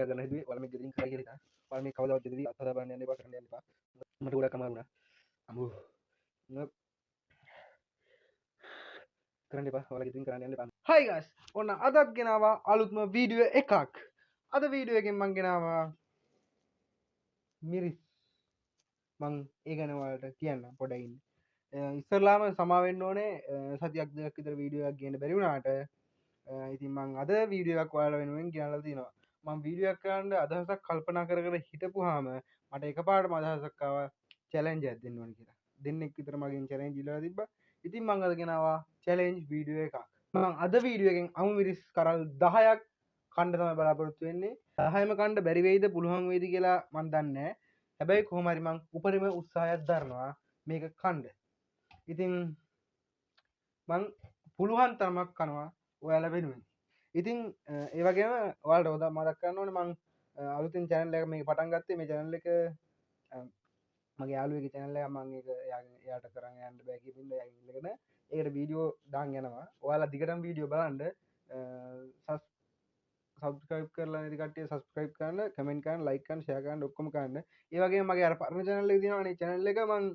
Video ගන්න හිතුවේ ඔයාලා මේ ගෙදරින් කරා කියලා හිතා. ඔයාලා මේ කවදාවත් ගෙදරින් අත්හදා බලන්න යන්න එපා, කරන්න යන්න එපා. මට ගොඩක් අමාරු වුණා. අම්මෝ. කරන්න එපා. ඔයාලා ගෙදරින් කරන්න යන්න එපා. Hi guys. ඔන්න අදත් ගෙනාවා අලුත්ම වීඩියෝ එකක්. අද වීඩියෝ එකෙන් මම ගෙනාවා මිරිස්. මං ඒ ගැන ඔයාලට කියන්න පොඩ්ඩක් ඉන්න. ඉස්සරලාම සමා වෙන්න ඕනේ සතියක් දෙකක් විතර වීඩියෝ එකක් ගේන්න බැරි වුණාට ඉතින් මං අද වීඩියෝ එකක් ඔයාලා වෙනුවෙන් ගෙනල්ලා තිනවා. මං වීඩියෝ එකක් කරන්න අදහසක් කල්පනා කර කර හිටපුවාම මට එකපාරටම අදහසක් ආවා චැලෙන්ජ් එකක් දෙන්න ඕනේ කියලා. දෙන්නෙක් විතර මගෙන් චැලෙන්ජ් ඉල්ලලා තිබ්බා. ඉතින් මං අද ගෙනාවා චැලෙන්ජ් වීඩියෝ එකක්. මං අද වීඩියෝ එකෙන් අමු මිරිස් කරල් 10ක් කන්න තමයි බලාපොරොත්තු වෙන්නේ. 10ම කන්න බැරි වෙයිද පුළුවන් වෙයිද කියලා මං දන්නේ නැහැ. හැබැයි කොහොම හරි මං උපරිම උත්සාහයක් දරනවා මේක කන්න. ඉතින් මං පුළුවන් තරමක් කනවා ඔයාලා වෙනුවෙන්. ඉතින් ඒ වගේම ඔයාලට උදා මතක් කරන්න ඕනේ මං අලුතින් channel එකක් මේක පටන් ගත්තේ. මේ channel එක මගේ යාළුවෙකුගේ channel එකක්. මං ඒක එයාට කරන් යන්න බෑ කියපින්ද එයාගෙන් ඉල්ලගෙන ඒකට වීඩියෝ දාන් යනවා. ඔයාලා දිගටම වීඩියෝ බලන්න සබස්ක්‍රයිබ් කරලා නැති කට්ටිය සබස්ක්‍රයිබ් කරන්න, කමෙන්ට් කරන්න, ලයික් කරන්න, ෂෙයා කරන්න ඔක්කොම කරන්න. ඒ වගේම මගේ අර පරණ channel එක තියෙනවා. අනේ channel එක මං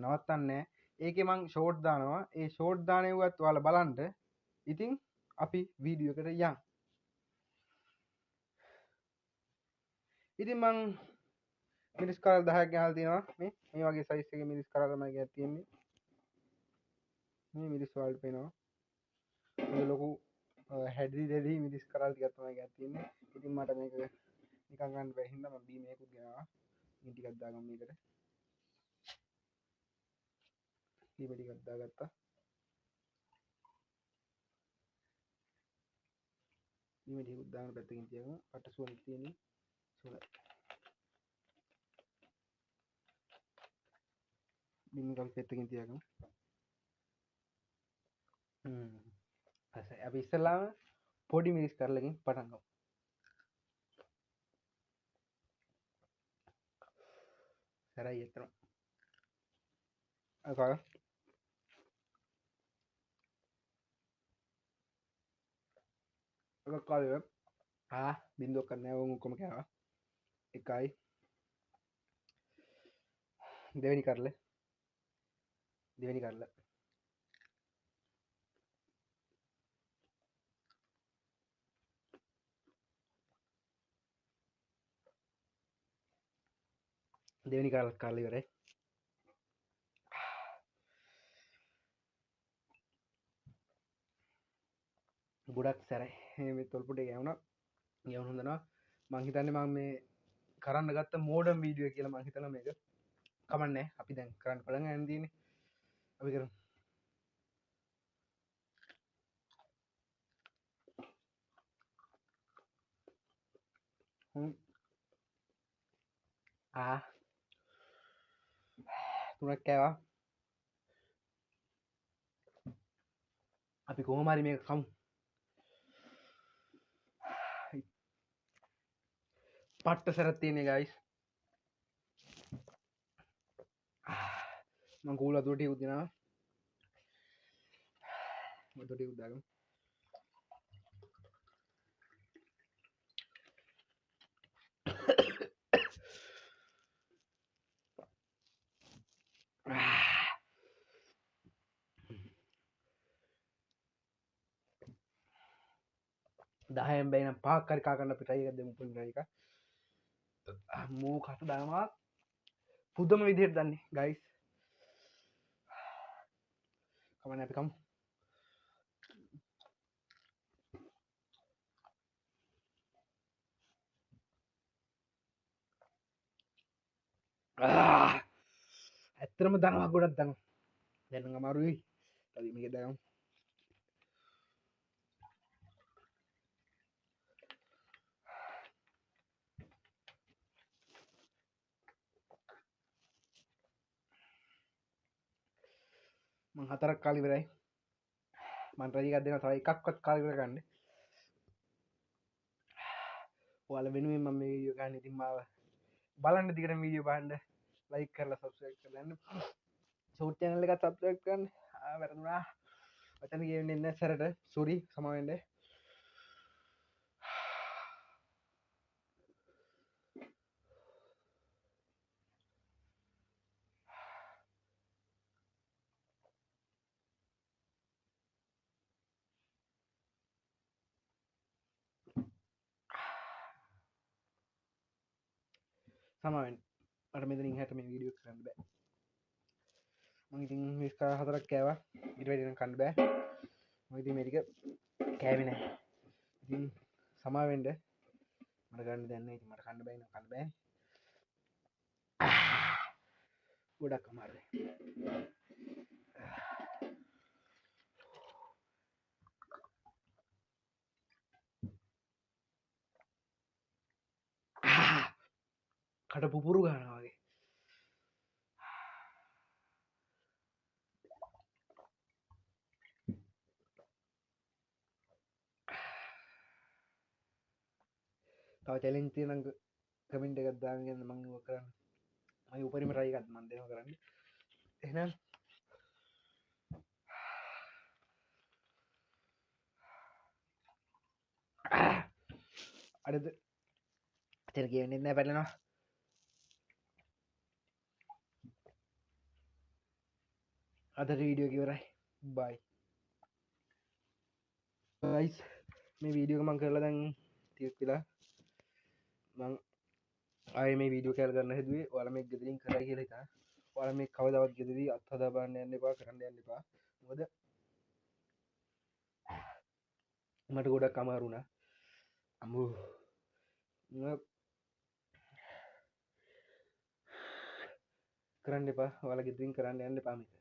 නවත්තන්නේ. ඒකේ මං ෂෝට් දානවා. ඒ ෂෝට් දාන ඒවත් ඔයාලා බලන්න. ඉතින් අපි වීඩියෝ එකට යමු. ඉතින් මං මිරිස් කරල් 10ක් ගෙනල්ලා තියෙනවා. මේ වගේ සයිස් එකේ මිරිස් කරල් තමයි ගෙනත් තියෙන්නේ. මේ මිරිස් වලට පේනවා. මේ ලොකු හැඩි මිරිස් කරල් ටිකක් තමයි ගෙනත් තියෙන්නේ. ඉතින් මට මේක නිකන් ගන්න බැහැ හින්දා මම බී මේකුත් ගෙනාවා. මේ ටිකක් දාගමු මේකට. ඊබ ටිකක් දාගත්තා. ඊම ටිකක් දාන පැත්තකින් තියගමු. කට සුවඳ තියෙන්නේ. සුවඳ. බිම් එකක් පැත්තකින් තියගමු. අපි ඉස්සෙල්ලාම පොඩි මිරිස් කරලකින් පටන් ගමු. සරයි එතන. අකා කාලේ බින්දුවක් කරන්න ඕම ඔක්කොම කෑවා. එකයි දෙවෙනි කරල දෙවෙනි කරල දෙවෙනි කරලත් කාලා ඉවරයි. ගොඩක් සැරයි මේ තොල්පොටේ ගෑවුණා. ගෑවුන හොඳනවා. මං හිතන්නේ මම මේ කරන්න ගත්ත මෝඩම් වීඩියෝ කියලා මං හිතනවා මේක. කමන්නේ අපි දැන් කරන්න පටන් ගන්න තියෙන්නේ. අපි කරමු. තුනක් කෑවා. අපි කොහොම හරි මේක කමු. පට්ට සැරක් තියෙන්නේ guys. මං කූල වතුර ටිකක් දෙනවා. වතුර ටිකක් දාගමු. දහයෙන් බැයිනම් පහක් හරි කා ගන්න අපි try එකක් දෙමු පුංචි එක. මෝ කට දානවා. පුදුම විදිහට දන්නේ guys. කමන්නේ අපි කමු. ඇත්තටම දනවා ගොඩක් දනවා. දැන් නම් අමාරුයි. අපි මේක දාගමු. මං හතරක් කාලා ඉවරයි. මං try එකක් දෙනවා තව එකක්වත් කාලා ඉවර ගන්න. ඔයාලා වෙනුවෙන් මම මේ වීඩියෝ ගන්න. ඉතින් මාව බලන්න දිගටම වීඩියෝ බලන්න. like කරලා subscribe කරලා යන්න. ෂෝට් channel එකත් subscribe කරන්න. වැරදුනා. වචන කියන්නේ නැහැ සැරට. sorry සමාව වෙන්න. සමාවෙන් මට මෙතනින් හැට මේ වීඩියෝ කරන්න බෑ මංඉතින් විස්කා හතරක් කෑවා ඉටවැටින කණ්ඩ බෑ මති මේටික කෑවෙන ඉතින් සමාවෙන්ඩ මට ගන්න දැන්න ඉති මට කන්න බයින කන්න බෑ ගොඩක් අමාරය කට පුපුරු ගනවාගේ තව චැලින් තියනක කමින්ට එකත්දාගන්න මංව කරන්න මයි උපරිම රයිකත් මන්දම කරන්න එනම් අඩද තෙර කියන්න පැලෙනවා අද වීඩියෝ කිවරයි බයි යිස් මේ වීඩියෝ මං කරලා දැන් තියක් වෙලා මං ආය මේ වීඩියෝ කෑල් කරන්න හැදුවේ වල මේ ගෙදරින් කර කියල එක වල මේ කවදවත් ගෙදවී අත්හදා බාන්න යන්න එපා කරන්න යන්න එපා මොද මට ගොඩක් අමාරුණ අම්බු කරන්න එපා වල ගෙදරින් කරන්න යන්න පාමිත